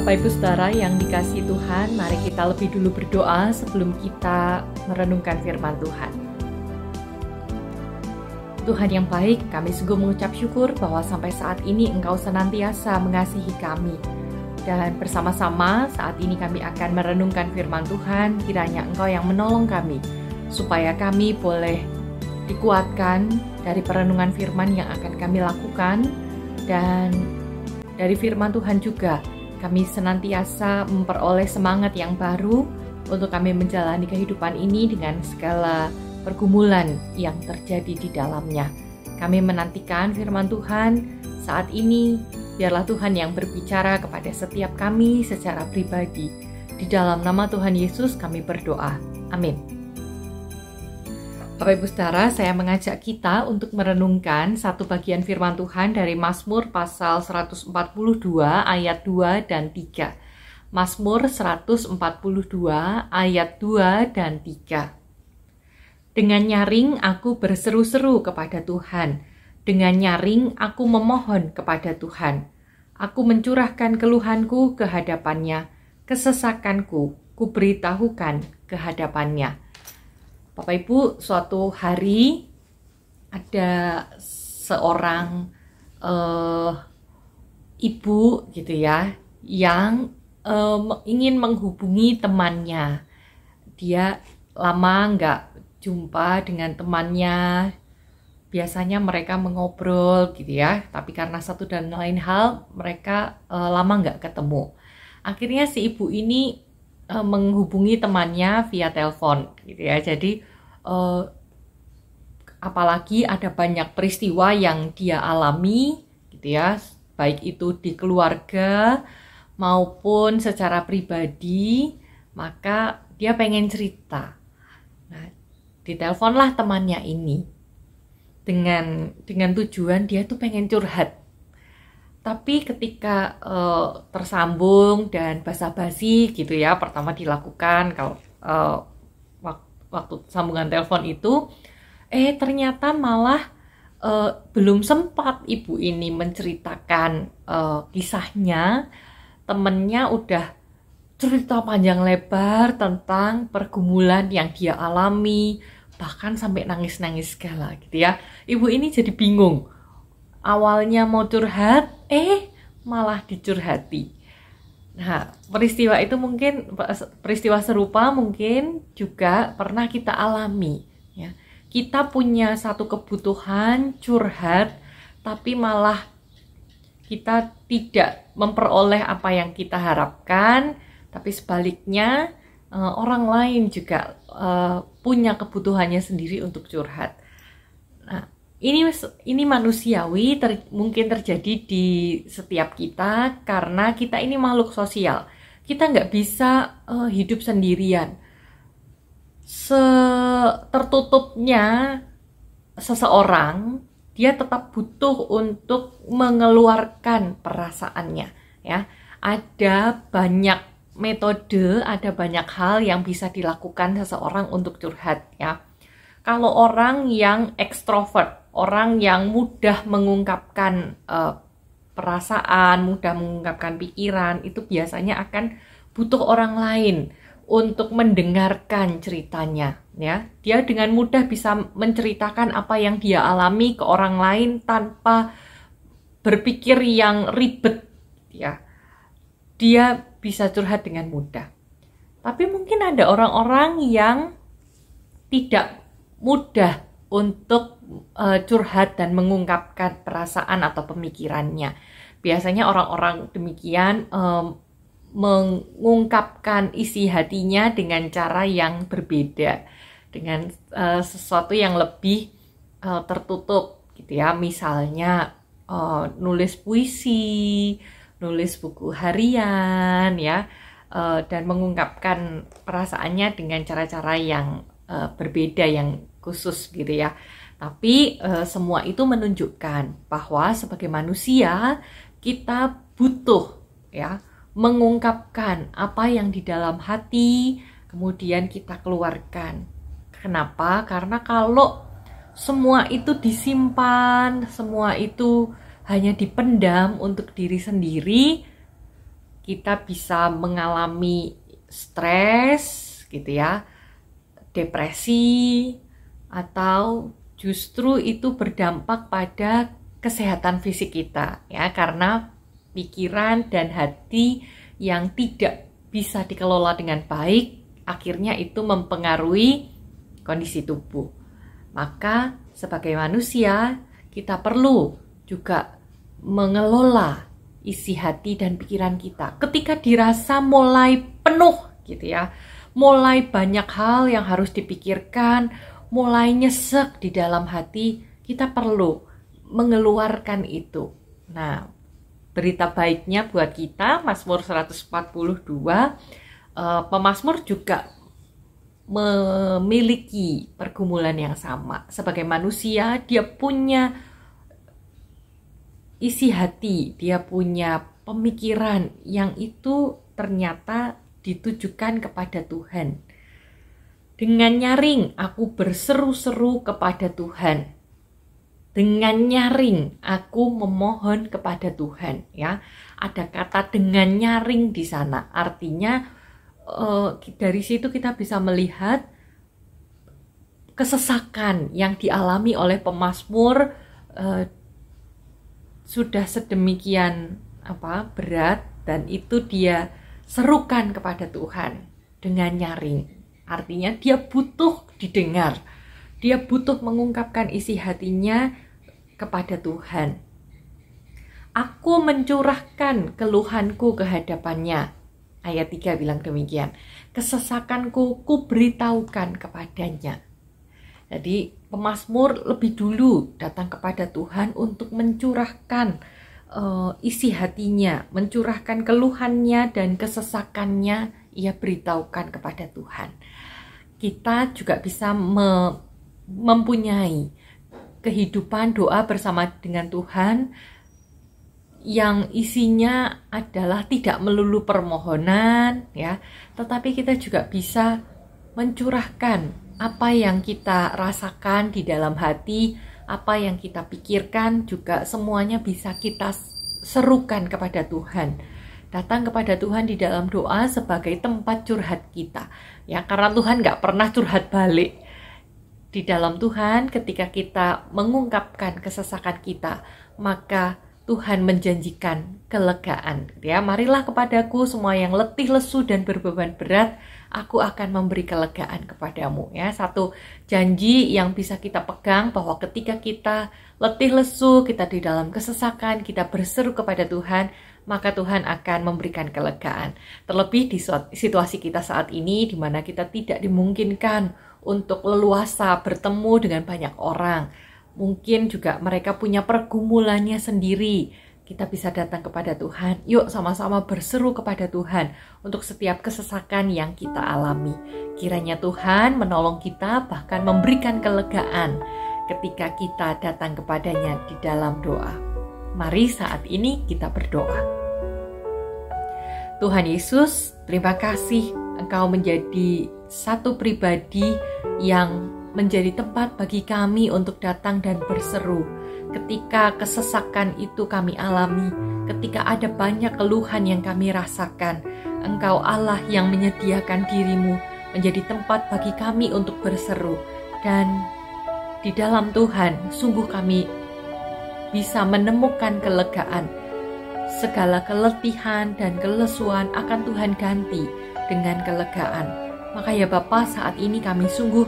Bapak Ibu Saudara yang dikasihi Tuhan, mari kita lebih dulu berdoa sebelum kita merenungkan firman Tuhan. Tuhan yang baik, kami sungguh mengucap syukur bahwa sampai saat ini Engkau senantiasa mengasihi kami. Dan bersama-sama saat ini kami akan merenungkan firman Tuhan, kiranya Engkau yang menolong kami, supaya kami boleh dikuatkan dari perenungan firman yang akan kami lakukan, dan dari firman Tuhan juga kami senantiasa memperoleh semangat yang baru untuk kami menjalani kehidupan ini dengan segala pergumulan yang terjadi di dalamnya. Kami menantikan firman Tuhan saat ini, biarlah Tuhan yang berbicara kepada setiap kami secara pribadi. Di dalam nama Tuhan Yesus kami berdoa. Amin. Bapak Ibu Saudara, saya mengajak kita untuk merenungkan satu bagian firman Tuhan dari Mazmur pasal 142 ayat 2 dan 3. Mazmur 142 ayat 2 dan 3. Dengan nyaring aku berseru-seru kepada Tuhan. Dengan nyaring aku memohon kepada Tuhan. Aku mencurahkan keluhanku ke hadapannya. Kesesakanku kuberitahukan ke hadapannya. Bapak Ibu, suatu hari ada seorang ibu gitu ya, yang ingin menghubungi temannya. Dia lama nggak jumpa dengan temannya. Biasanya mereka mengobrol gitu ya, tapi karena satu dan lain hal mereka lama nggak ketemu. Akhirnya si ibu ini menghubungi temannya via telepon gitu ya. Jadi apalagi ada banyak peristiwa yang dia alami gitu ya, baik itu di keluarga maupun secara pribadi, maka dia pengen cerita. Nah, diteleponlah temannya ini dengan tujuan dia tuh pengen curhat. Tapi ketika tersambung dan basa-basi gitu ya, pertama dilakukan kalau waktu sambungan telepon itu, ternyata malah belum sempat ibu ini menceritakan kisahnya, temennya udah cerita panjang lebar tentang pergumulan yang dia alami, bahkan sampai nangis-nangis segala gitu ya. Ibu ini jadi bingung. Awalnya mau curhat, malah dicurhati. Nah, peristiwa serupa mungkin juga pernah kita alami. Ya. Kita punya satu kebutuhan curhat, tapi malah kita tidak memperoleh apa yang kita harapkan, tapi sebaliknya orang lain juga punya kebutuhannya sendiri untuk curhat. Nah, ini manusiawi, mungkin terjadi di setiap kita karena kita ini makhluk sosial. Kita nggak bisa hidup sendirian. Tertutupnya seseorang, dia tetap butuh untuk mengeluarkan perasaannya. Ya, ada banyak metode, ada banyak hal yang bisa dilakukan seseorang untuk curhat. Ya, kalau orang yang ekstrovert, orang yang mudah mengungkapkan perasaan, mudah mengungkapkan pikiran, itu biasanya akan butuh orang lain untuk mendengarkan ceritanya. Ya, dia dengan mudah bisa menceritakan apa yang dia alami ke orang lain tanpa berpikir yang ribet. Ya, dia bisa curhat dengan mudah. Tapi mungkin ada orang-orang yang tidak mudah untuk curhat dan mengungkapkan perasaan atau pemikirannya. Biasanya orang-orang demikian mengungkapkan isi hatinya dengan cara yang berbeda, dengan sesuatu yang lebih tertutup gitu ya. Misalnya nulis puisi, nulis buku harian ya, dan mengungkapkan perasaannya dengan cara-cara yang berbeda, yang khusus gitu ya. Tapi semua itu menunjukkan bahwa sebagai manusia kita butuh ya mengungkapkan apa yang di dalam hati, kemudian kita keluarkan. Kenapa? Karena kalau semua itu disimpan, semua itu hanya dipendam untuk diri sendiri, kita bisa mengalami stres gitu ya, depresi, atau justru itu berdampak pada kesehatan fisik kita ya, karena pikiran dan hati yang tidak bisa dikelola dengan baik akhirnya itu mempengaruhi kondisi tubuh. Maka sebagai manusia kita perlu juga mengelola isi hati dan pikiran kita. Ketika dirasa mulai penuh gitu ya, mulai banyak hal yang harus dipikirkan, mulai nyesek di dalam hati, kita perlu mengeluarkan itu. Nah, berita baiknya buat kita, Mazmur 142, pemazmur juga memiliki pergumulan yang sama. Sebagai manusia, dia punya isi hati, dia punya pemikiran yang itu ternyata ditujukan kepada Tuhan. Dengan nyaring aku berseru-seru kepada Tuhan. Dengan nyaring aku memohon kepada Tuhan, ya. Ada kata dengan nyaring di sana. Artinya dari situ kita bisa melihat kesesakan yang dialami oleh pemazmur sudah sedemikian berat, dan itu dia serukan kepada Tuhan dengan nyaring. Artinya dia butuh didengar, dia butuh mengungkapkan isi hatinya kepada Tuhan. Aku mencurahkan keluhanku ke hadapannya. Ayat 3 bilang demikian. Kesesakanku ku beritahukan kepadanya. Jadi pemazmur lebih dulu datang kepada Tuhan untuk mencurahkan isi hatinya, mencurahkan keluhannya dan kesesakannya, ia beritahukan kepada Tuhan. Kita juga bisa mempunyai kehidupan doa bersama dengan Tuhan yang isinya adalah tidak melulu permohonan ya, tetapi kita juga bisa mencurahkan apa yang kita rasakan di dalam hati, apa yang kita pikirkan, juga semuanya bisa kita serukan kepada Tuhan. Datang kepada Tuhan di dalam doa sebagai tempat curhat kita ya, karena Tuhan gak pernah curhat balik. Di dalam Tuhan, ketika kita mengungkapkan kesesakan kita, maka Tuhan menjanjikan kelegaan. Ya, marilah kepadaku semua yang letih, lesu dan berbeban berat, aku akan memberi kelegaan kepadamu. Ya, satu janji yang bisa kita pegang bahwa ketika kita letih, lesu, kita di dalam kesesakan, kita berseru kepada Tuhan, maka Tuhan akan memberikan kelegaan. Terlebih di situasi kita saat ini, di mana kita tidak dimungkinkan untuk leluasa bertemu dengan banyak orang. Mungkin juga mereka punya pergumulannya sendiri. Kita bisa datang kepada Tuhan. Yuk sama-sama berseru kepada Tuhan untuk setiap kesesakan yang kita alami. Kiranya Tuhan menolong kita, bahkan memberikan kelegaan ketika kita datang kepadanya di dalam doa. Mari saat ini kita berdoa. Tuhan Yesus, terima kasih Engkau menjadi satu pribadi yang menjadi tempat bagi kami untuk datang dan berseru. Ketika kesesakan itu kami alami, ketika ada banyak keluhan yang kami rasakan, Engkau Allah yang menyediakan dirimu menjadi tempat bagi kami untuk berseru. Dan di dalam Tuhan, sungguh kami bisa menemukan kelegaan. Segala keletihan dan kelesuan akan Tuhan ganti dengan kelegaan. Maka ya Bapa, saat ini kami sungguh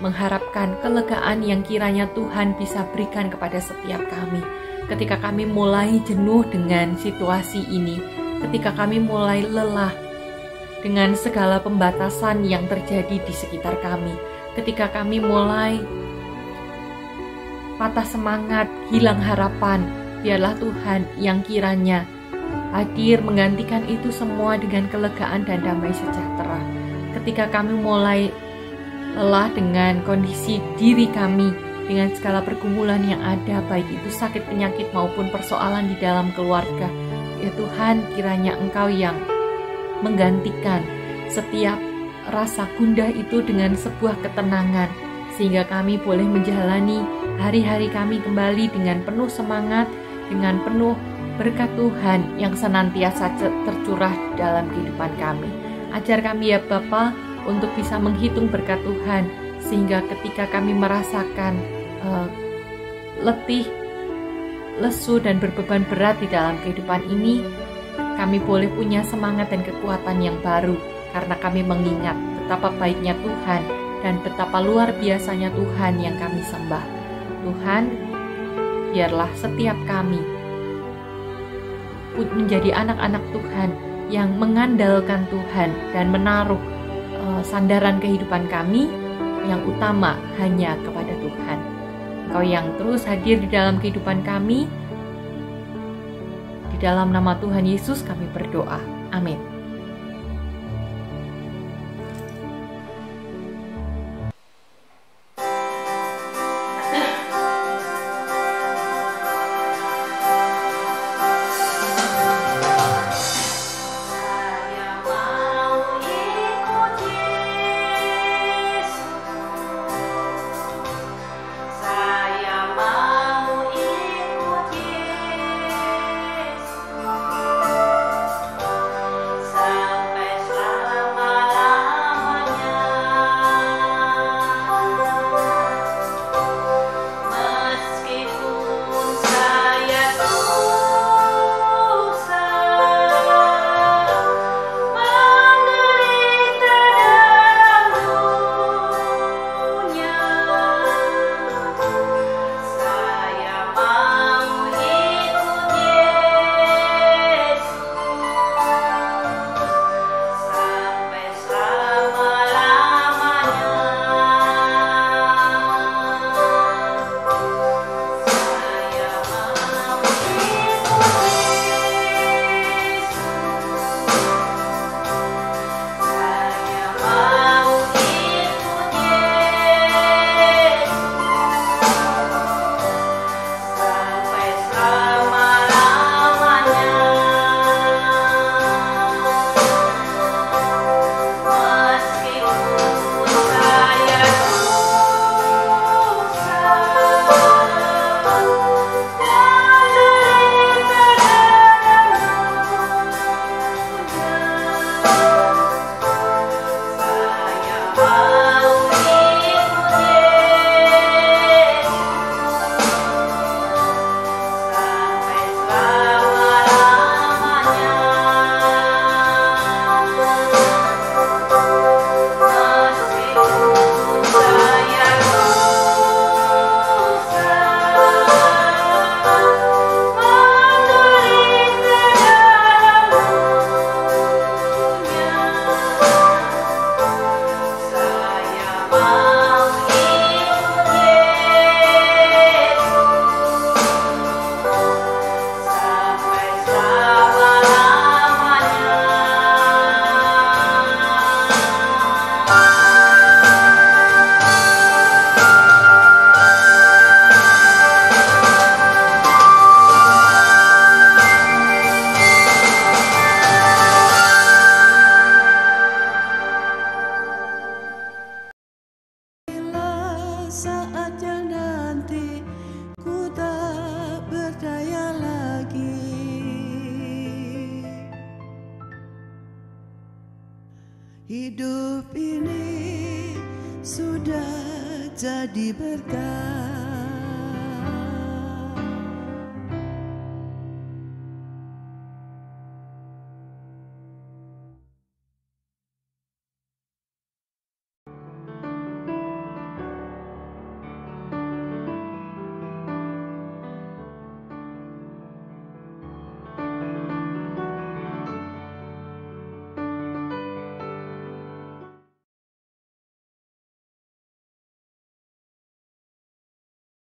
mengharapkan kelegaan yang kiranya Tuhan bisa berikan kepada setiap kami. Ketika kami mulai jenuh dengan situasi ini, ketika kami mulai lelah dengan segala pembatasan yang terjadi di sekitar kami, ketika kami mulai patah semangat, hilang harapan, biarlah Tuhan yang kiranya hadir menggantikan itu semua dengan kelegaan dan damai sejahtera. Ketika kami mulai lelah dengan kondisi diri kami, dengan segala pergumulan yang ada, baik itu sakit, penyakit maupun persoalan di dalam keluarga, ya Tuhan, kiranya Engkau yang menggantikan setiap rasa gundah itu dengan sebuah ketenangan, sehingga kami boleh menjalani hari-hari kami kembali dengan penuh semangat, dengan penuh berkat Tuhan yang senantiasa tercurah dalam kehidupan kami. Ajar kami ya Bapa untuk bisa menghitung berkat Tuhan, sehingga ketika kami merasakan letih, lesu, dan berbeban berat di dalam kehidupan ini, kami boleh punya semangat dan kekuatan yang baru, karena kami mengingat betapa baiknya Tuhan dan betapa luar biasanya Tuhan yang kami sembah. Tuhan, biarlah setiap kami menjadi anak-anak Tuhan yang mengandalkan Tuhan dan menaruh sandaran kehidupan kami yang utama hanya kepada Tuhan. Engkau yang terus hadir di dalam kehidupan kami. Di dalam nama Tuhan Yesus kami berdoa. Amin. Hidup ini sudah jadi berkah.